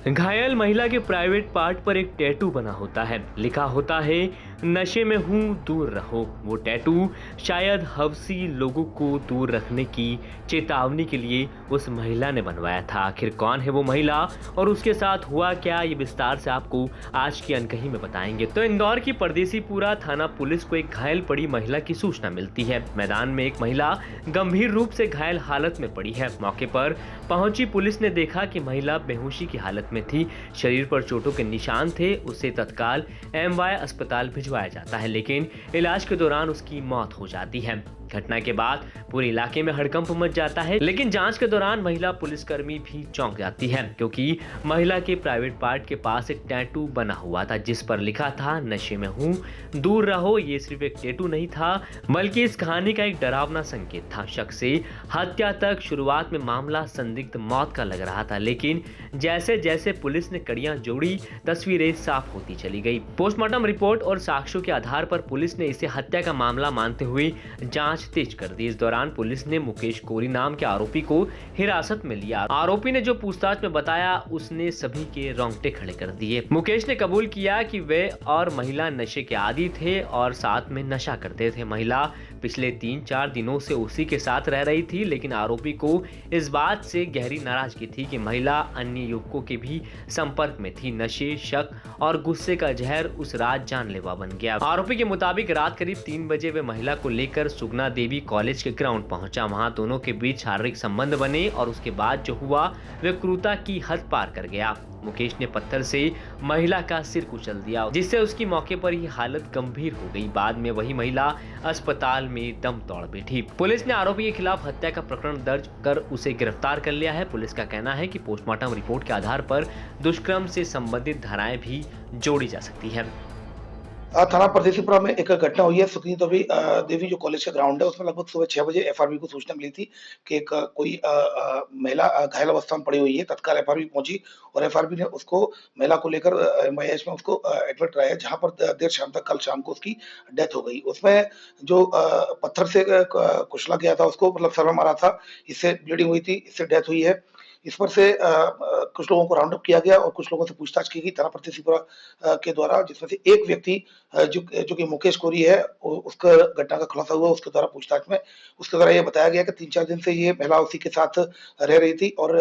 घायल महिला के प्राइवेट पार्ट पर एक टैटू बना होता है। लिखा होता है, नशे में हूँ दूर रहो। वो टैटू शायद हवसी लोगों को दूर रखने की चेतावनी के लिए उस महिला ने बनवाया था। आखिर कौन है वो महिला और उसके साथ हुआ क्या, ये विस्तार से आपको आज की अनकही में बताएंगे। तो इंदौर की परदेसीपुरा थाना पुलिस को एक घायल पड़ी महिला की सूचना मिलती है। मैदान में एक महिला गंभीर रूप से घायल हालत में पड़ी है। मौके पर पहुंची पुलिस ने देखा कि महिला बेहोशी की हालत में थी। शरीर पर चोटों के निशान थे। उसे तत्काल एमवाय अस्पताल भिजवाया जाता है, लेकिन इलाज के दौरान उसकी मौत हो जाती है। घटना के बाद पूरे इलाके में हड़कंप मच जाता है, लेकिन जांच के दौरान महिला पुलिसकर्मी भी चौंक जाती है, क्योंकि महिला के प्राइवेट पार्ट के पास एक टैटू बना हुआ था जिस पर लिखा था, नशे में हूँ दूर रहो। ये सिर्फ एक टैटू नहीं था, बल्कि इस कहानी का एक डरावना संकेत था। शक से हत्या तक। शुरुआत में मामला संदिग्ध मौत का लग रहा था, लेकिन जैसे जैसे पुलिस ने कड़ियां जोड़ी, तस्वीरें साफ होती चली गई। पोस्टमार्टम रिपोर्ट और साक्ष्यों के आधार पर पुलिस ने इसे हत्या का मामला मानते हुए जांच तेज कर दी। इस दौरान पुलिस ने मुकेश कोरी नाम के आरोपी को हिरासत में लिया। आरोपी ने जो पूछताछ में बताया, उसने सभी के रोंगटे खड़े कर दिए। मुकेश ने कबूल किया कि वे और महिला नशे के आदी थे और साथ में नशा करते थे। महिला पिछले 3-4 दिनों से उसी के साथ रह रही थी, लेकिन आरोपी को इस बात से गहरी नाराजगी थी कि महिला अन्य युवकों के भी संपर्क में थी। नशे, शक और गुस्से का जहर उस रात जानलेवा बन गया। आरोपी के मुताबिक रात करीब 3 बजे वे महिला को लेकर सुगना देवी कॉलेज के ग्राउंड पहुंचा। वहां दोनों के बीच शारीरिक संबंध बने और उसके बाद जो हुआ वे क्रूरता की हद पार कर गया। मुकेश ने पत्थर से महिला का सिर कुचल दिया, जिससे उसकी मौके पर ही हालत गंभीर हो गई। बाद में वही महिला अस्पताल में दम तोड़ बैठी। पुलिस ने आरोपी के खिलाफ हत्या का प्रकरण दर्ज कर उसे गिरफ्तार कर लिया है। पुलिस का कहना है कि पोस्टमार्टम रिपोर्ट के आधार पर दुष्कर्म से संबंधित धाराएं भी जोड़ी जा सकती है। थाना परदेसीपुरा में एक घटना हुई है। सुखनी देवी जो कॉलेज का ग्राउंड है, उसमें लगभग सुबह 6 बजे एफआरबी को सूचना मिली थी कि एक कोई महिला घायल अवस्था में पड़ी हुई है। तत्काल एफआरबी पहुंची और एफआरबी ने उसको महिला को लेकर एमआईएच में उसको एडमिट कराया, जहां पर देर शाम तक, कल शाम को उसकी डेथ हो गई। उसमें जो पत्थर से कुचला गया था, उसको मतलब सर में मारा था, इससे ब्लीडिंग हुई थी, इससे डेथ हुई है। इस पर से कुछ लोगों को राउंड अप किया गया और कुछ लोगों से पूछताछ की गई थाना परदेसीपुरा के द्वारा, जिसमें से एक व्यक्ति जो कि मुकेश कोरी है, उसका घटना का खुलासा हुआ उसके द्वारा पूछताछ में। उसके द्वारा ये बताया गया कि 3-4 दिन से ये महिला उसी के साथ रह रही थी और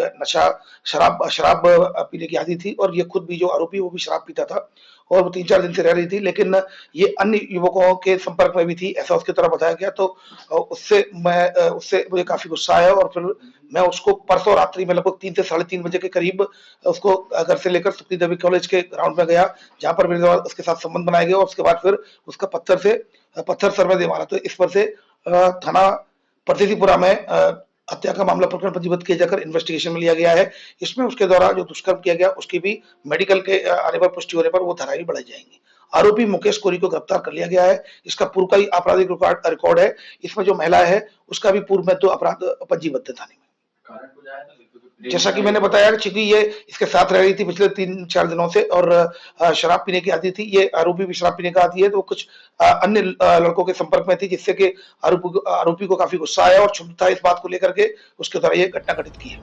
शराब पीने की आदी थी और ये खुद भी, जो आरोपी, वो भी शराब पीता था और वो 3-4 दिन से रह रही थी, लेकिन ये अन्य युवकों के संपर्क में भी थी, ऐसा उसके द्वारा बताया गया। तो उससे मुझे काफी गुस्सा आया और फिर मैं उसको परसों रात्रि में लगभग 3 से 3:30 बजे के करीब उसको घर से लेकर सुखनी देवी कॉलेज के ग्राउंड में गया, जहां पर मेरे द्वारा उसके साथ संबंध बनाया गया और उसके बाद फिर उसका पत्थर सर में दे मारा। तो इस पर से थाना परदेसीपुरा में हत्या का मामला प्रकरण पंजीबद्ध किया जाकर इन्वेस्टिगेशन में लिया गया है। इसमें उसके द्वारा जो दुष्कर्म किया गया, उसकी भी मेडिकल के आने पर, पुष्टि होने पर वो धाराएं बढ़ाई जाएंगी। आरोपी मुकेश कोरी को गिरफ्तार कर लिया गया है। इसका पूर्व का ही आपराधिक रिकॉर्ड है। इसमें जो महिला है, उसका भी पूर्व में 2 अपराध पंजीबद्ध है थाने में। जैसा कि मैंने बताया, चूंकि ये इसके साथ रह रही थी पिछले 3-4 दिनों से और शराब पीने की आदी थी, ये आरोपी भी शराब पीने का आदी है, तो कुछ अन्य लड़कों के संपर्क में थी, जिससे कि आरोपी को काफी गुस्सा आया और क्षुब्ध था इस बात को लेकर के, उसके द्वारा ये घटना घटित की है।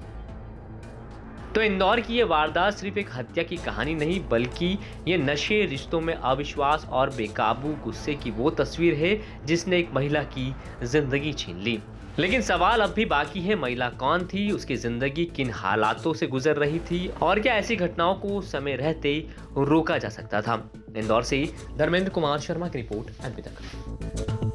तो इंदौर की ये वारदात सिर्फ एक हत्या की कहानी नहीं, बल्कि ये नशे, रिश्तों में अविश्वास और बेकाबू गुस्से की वो तस्वीर है जिसने एक महिला की जिंदगी छीन ली। लेकिन सवाल अब भी बाकी है, महिला कौन थी, उसकी जिंदगी किन हालातों से गुजर रही थी और क्या ऐसी घटनाओं को समय रहते रोका जा सकता था। इंदौर से धर्मेंद्र कुमार शर्मा की रिपोर्ट। एनपी तक।